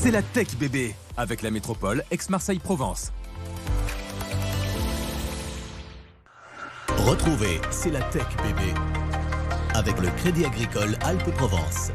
C'est la Tech Bébé avec la métropole Aix-Marseille-Provence. Retrouvez C'est la Tech Bébé avec le Crédit Agricole Alpes-Provence.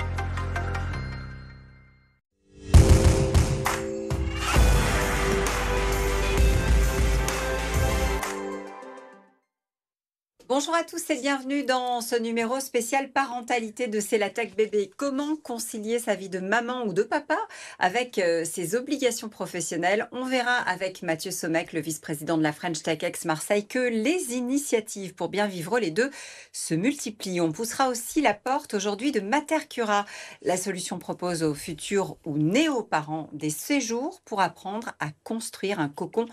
Bonjour à tous et bienvenue dans ce numéro spécial parentalité de C'est la Tech Bébé. Comment concilier sa vie de maman ou de papa avec ses obligations professionnelles? On verra avec Mathieu Sommec, le vice-président de la French Tech Aix-Marseille, que les initiatives pour bien vivre les deux se multiplient. On poussera aussi la porte aujourd'hui de Matercura. La solution propose aux futurs ou néo-parents des séjours pour apprendre à construire un cocon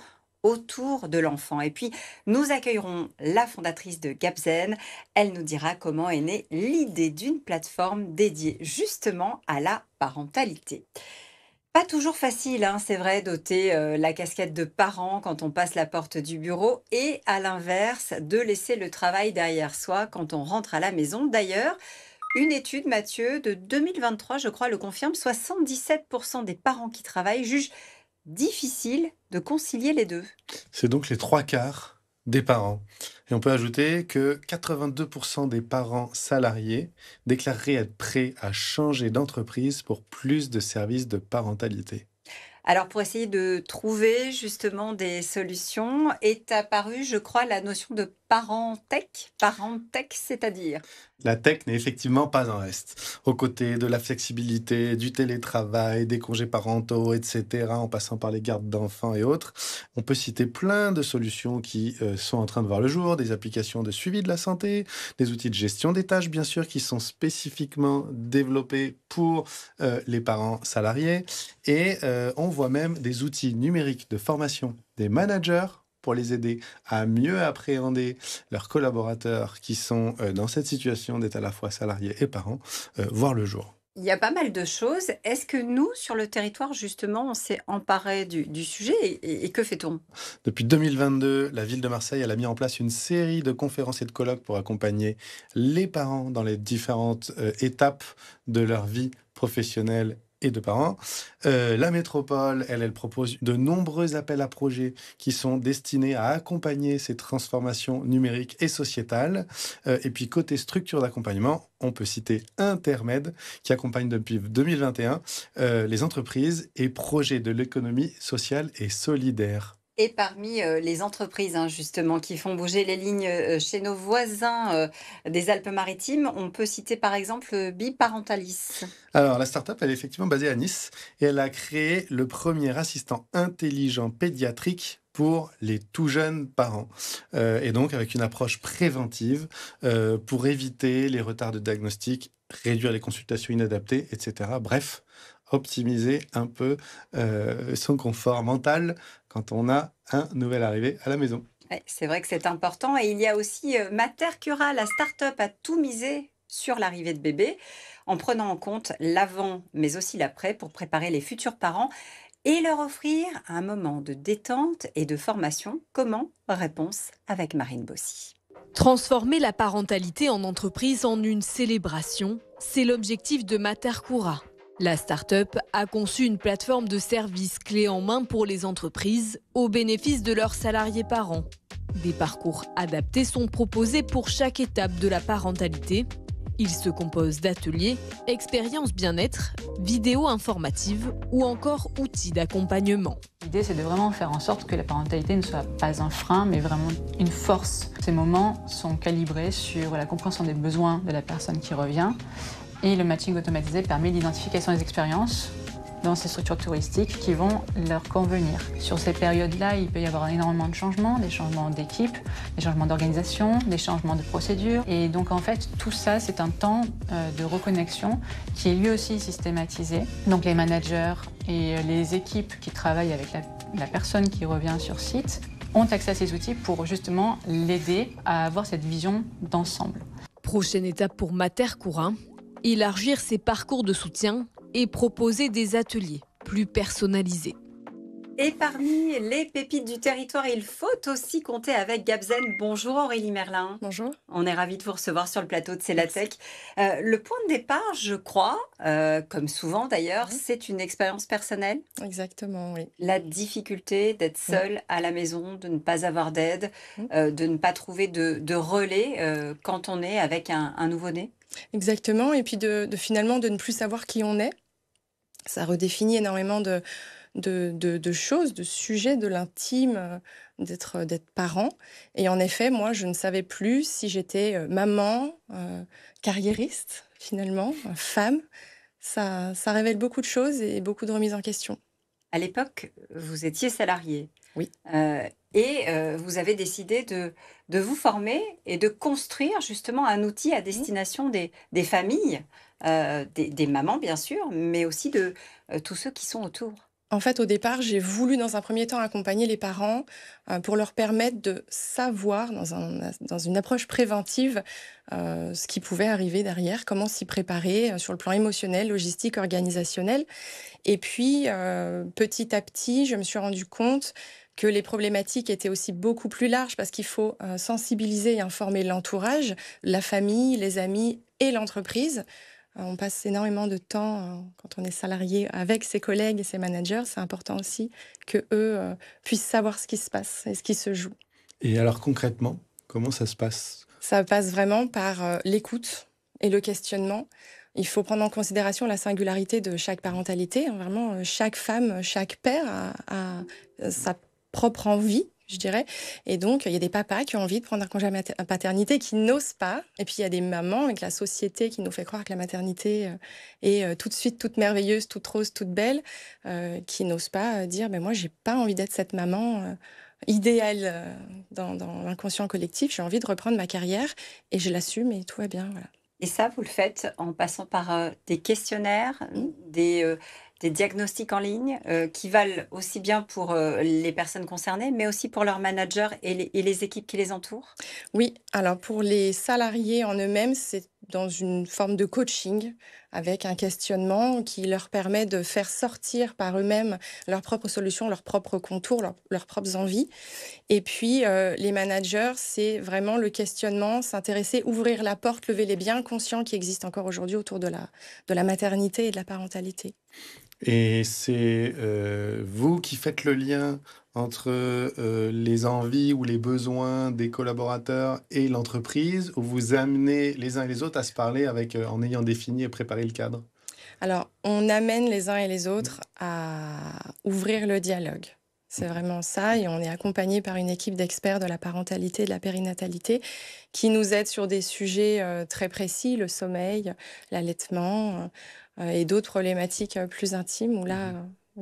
autour de l'enfant. Et puis, nous accueillerons la fondatrice de Gapzen. Elle nous dira comment est née l'idée d'une plateforme dédiée justement à la parentalité. Pas toujours facile, hein, c'est vrai, d'ôter la casquette de parent quand on passe la porte du bureau et à l'inverse, de laisser le travail derrière soi quand on rentre à la maison. D'ailleurs, une étude, Mathieu, de 2023, je crois, le confirme, 77% des parents qui travaillent jugent difficile de concilier les deux. C'est donc les 3/4 des parents. Et on peut ajouter que 82% des parents salariés déclareraient être prêts à changer d'entreprise pour plus de services de parentalité. Alors, pour essayer de trouver justement des solutions, est apparue, je crois, la notion de parentech. Parentech, c'est-à-dire? La tech n'est effectivement pas en reste. Aux côtés de la flexibilité, du télétravail, des congés parentaux, etc., en passant par les gardes d'enfants et autres, on peut citer plein de solutions qui sont en train de voir le jour, des applications de suivi de la santé, des outils de gestion des tâches, bien sûr, qui sont spécifiquement développés pour les parents salariés. Et on voit même des outils numériques de formation des managers pour les aider à mieux appréhender leurs collaborateurs qui sont dans cette situation d'être à la fois salariés et parents, voir le jour. Il y a pas mal de choses. Est-ce que nous, sur le territoire, justement, on s'est emparé du sujet et que fait-on? Depuis 2022, la ville de Marseille elle a mis en place une série de conférences et de colloques pour accompagner les parents dans les différentes étapes de leur vie professionnelle et de parents. La métropole, elle propose de nombreux appels à projets qui sont destinés à accompagner ces transformations numériques et sociétales. Et puis, côté structure d'accompagnement, on peut citer Intermed, qui accompagne depuis 2021 les entreprises et projets de l'économie sociale et solidaire. Et parmi les entreprises, hein, justement, qui font bouger les lignes chez nos voisins des Alpes-Maritimes, on peut citer par exemple Biparentalis. Alors, la start-up, elle est effectivement basée à Nice et elle a créé le premier assistant intelligent pédiatrique pour les tout jeunes parents. Et donc, avec une approche préventive pour éviter les retards de diagnostic, réduire les consultations inadaptées, etc. Bref, optimiser un peu son confort mental quand on a un nouvel arrivé à la maison. Ouais, c'est vrai que c'est important. Et il y a aussi Matercura, la start-up a tout misé sur l'arrivée de bébé, en prenant en compte l'avant, mais aussi l'après, pour préparer les futurs parents et leur offrir un moment de détente et de formation. Comment? Réponse avec Marine Bossy. Transformer la parentalité en entreprise en une célébration, c'est l'objectif de Matercura. La start-up a conçu une plateforme de services clés en main pour les entreprises au bénéfice de leurs salariés parents. Des parcours adaptés sont proposés pour chaque étape de la parentalité. Ils se composent d'ateliers, expériences bien-être, vidéos informatives ou encore outils d'accompagnement. L'idée, c'est de vraiment faire en sorte que la parentalité ne soit pas un frein, mais vraiment une force. Ces moments sont calibrés sur la compréhension des besoins de la personne qui revient. Et le matching automatisé permet l'identification des expériences dans ces structures touristiques qui vont leur convenir. Sur ces périodes-là, il peut y avoir énormément de changements, des changements d'équipe, des changements d'organisation, des changements de procédures. Et donc en fait, tout ça, c'est un temps de reconnexion qui est lui aussi systématisé. Donc les managers et les équipes qui travaillent avec la personne qui revient sur site ont accès à ces outils pour justement l'aider à avoir cette vision d'ensemble. Prochaine étape pour Matercura, élargir ses parcours de soutien et proposer des ateliers plus personnalisés. Et parmi les pépites du territoire, il faut aussi compter avec Gabzen. Bonjour Aurélie Merlin. Bonjour. On est ravis de vous recevoir sur le plateau de C'est la Tech. Le point de départ, je crois, comme souvent d'ailleurs, c'est une expérience personnelle. Exactement, oui. La difficulté d'être seule à la maison, de ne pas avoir d'aide, de ne pas trouver de relais quand on est avec un nouveau-né. Exactement, et puis finalement de ne plus savoir qui on est. Ça redéfinit énormément de choses, de sujets, de l'intime, d'être parent. Et en effet, moi, je ne savais plus si j'étais maman, carriériste, finalement, femme. Ça révèle beaucoup de choses et beaucoup de remises en question. À l'époque, vous étiez salarié. Oui. Et vous avez décidé de vous former et de construire justement un outil à destination des familles, des mamans bien sûr, mais aussi de tous ceux qui sont autour. En fait, au départ, j'ai voulu dans un premier temps accompagner les parents pour leur permettre de savoir, dans une approche préventive, ce qui pouvait arriver derrière, comment s'y préparer sur le plan émotionnel, logistique, organisationnel. Et puis, petit à petit, je me suis rendu compte que les problématiques étaient aussi beaucoup plus larges parce qu'il faut sensibiliser et informer l'entourage, la famille, les amis et l'entreprise. On passe énormément de temps quand on est salarié avec ses collègues et ses managers. C'est important aussi qu'eux puissent savoir ce qui se passe et ce qui se joue. Et alors concrètement, comment ça se passe ? Ça passe vraiment par l'écoute et le questionnement. Il faut prendre en considération la singularité de chaque parentalité. Vraiment, chaque femme, chaque père a sa propre envie, je dirais. Et donc, il y a des papas qui ont envie de prendre un congé paternité, qui n'osent pas. Et puis, il y a des mamans avec la société qui nous fait croire que la maternité est tout de suite toute merveilleuse, toute rose, toute belle, qui n'osent pas dire « moi, j'ai pas envie d'être cette maman idéale dans l'inconscient collectif. J'ai envie de reprendre ma carrière et je l'assume et tout va bien. » Voilà. Et ça, vous le faites en passant par des questionnaires, des diagnostics en ligne qui valent aussi bien pour les personnes concernées, mais aussi pour leurs managers et les équipes qui les entourent. Oui, alors pour les salariés en eux-mêmes, c'est dans une forme de coaching avec un questionnement qui leur permet de faire sortir par eux-mêmes leurs propres solutions, leurs propres contours, leurs propres envies. Et puis, les managers, c'est vraiment le questionnement, s'intéresser, ouvrir la porte, lever les biens conscients qui existent encore aujourd'hui autour de la maternité et de la parentalité. Et c'est vous qui faites le lien entre les envies ou les besoins des collaborateurs et l'entreprise, ou vous amenez les uns et les autres à se parler en ayant défini et préparé le cadre ? Alors, on amène les uns et les autres à ouvrir le dialogue. C'est vraiment ça, et on est accompagné par une équipe d'experts de la parentalité et de la périnatalité qui nous aide sur des sujets très précis, le sommeil, l'allaitement et d'autres problématiques plus intimes où là,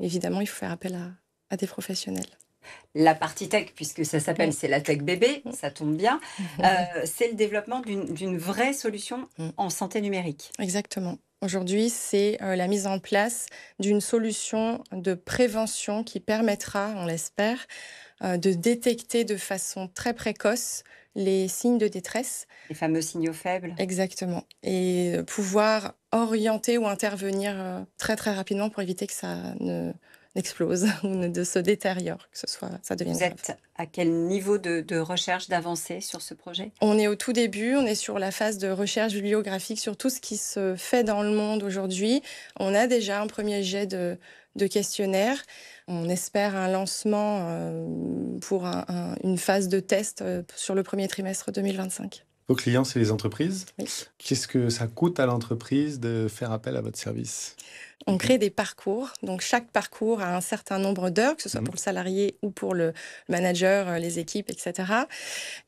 évidemment, il faut faire appel à des professionnels. La partie tech, puisque ça s'appelle C'est la Tech bébé, ça tombe bien, c'est le développement d'une vraie solution en santé numérique. Exactement. Aujourd'hui, c'est la mise en place d'une solution de prévention qui permettra, on l'espère, de détecter de façon très précoce les signes de détresse. Les fameux signaux faibles. Exactement. Et pouvoir orienter ou intervenir très très rapidement pour éviter que ça n'explose ou ne se détériore, que ça devienne grave. Vous êtes à quel niveau de recherche, d'avancée sur ce projet ? On est au tout début, on est sur la phase de recherche bibliographique sur tout ce qui se fait dans le monde aujourd'hui. On a déjà un premier jet de questionnaire. On espère un lancement pour une phase de test sur le premier trimestre 2025. Vos clients, c'est les entreprises. Oui. Qu'est-ce que ça coûte à l'entreprise de faire appel à votre service ? On crée des parcours. Donc, chaque parcours a un certain nombre d'heures, que ce soit pour le salarié ou pour le manager, les équipes, etc.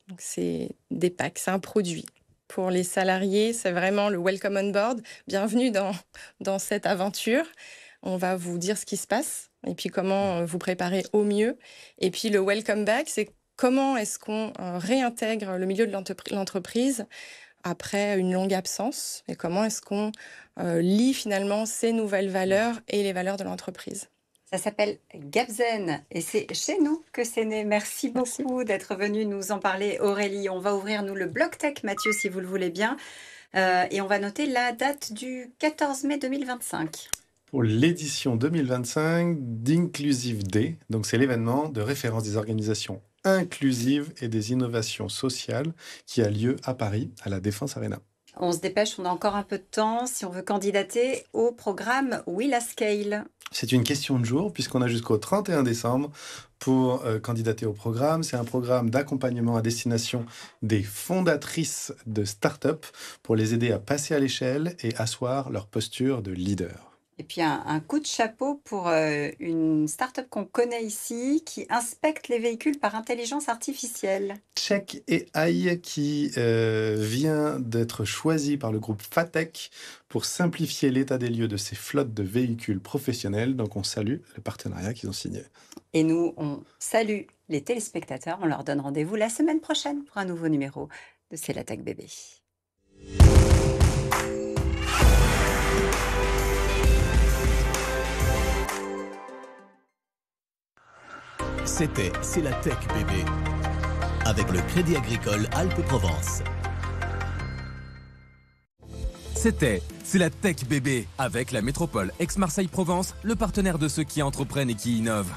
Donc, c'est des packs, c'est un produit. Pour les salariés, c'est vraiment le welcome on board. Bienvenue dans cette aventure. On va vous dire ce qui se passe et puis comment vous préparer au mieux. Et puis, le welcome back, c'est comment est-ce qu'on réintègre le milieu de l'entreprise après une longue absence et comment est-ce qu'on lie finalement ces nouvelles valeurs et les valeurs de l'entreprise. Ça s'appelle Gabzen et c'est chez nous que c'est né. Merci beaucoup d'être venu nous en parler, Aurélie. On va ouvrir, nous, le bloc tech, Mathieu, si vous le voulez bien. Et on va noter la date du 14 mai 2025. pour l'édition 2025 d'Inclusive Day. Donc, c'est l'événement de référence des organisations inclusives et des innovations sociales qui a lieu à Paris, à la Défense Arena. On se dépêche, on a encore un peu de temps si on veut candidater au programme Will à Scale. C'est une question de jour, puisqu'on a jusqu'au 31 décembre pour candidater au programme. C'est un programme d'accompagnement à destination des fondatrices de start-up pour les aider à passer à l'échelle et asseoir leur posture de leader. Et puis un coup de chapeau pour une start-up qu'on connaît ici qui inspecte les véhicules par intelligence artificielle. Check AI qui vient d'être choisi par le groupe Fatech pour simplifier l'état des lieux de ces flottes de véhicules professionnels. Donc on salue le partenariat qu'ils ont signé. Et nous, on salue les téléspectateurs. On leur donne rendez-vous la semaine prochaine pour un nouveau numéro de C'est la Tech Bébé. C'était C'est la Tech Bébé. Avec le Crédit Agricole Alpes-Provence. C'était C'est la Tech Bébé avec la métropole Aix-Marseille-Provence, le partenaire de ceux qui entreprennent et qui innovent.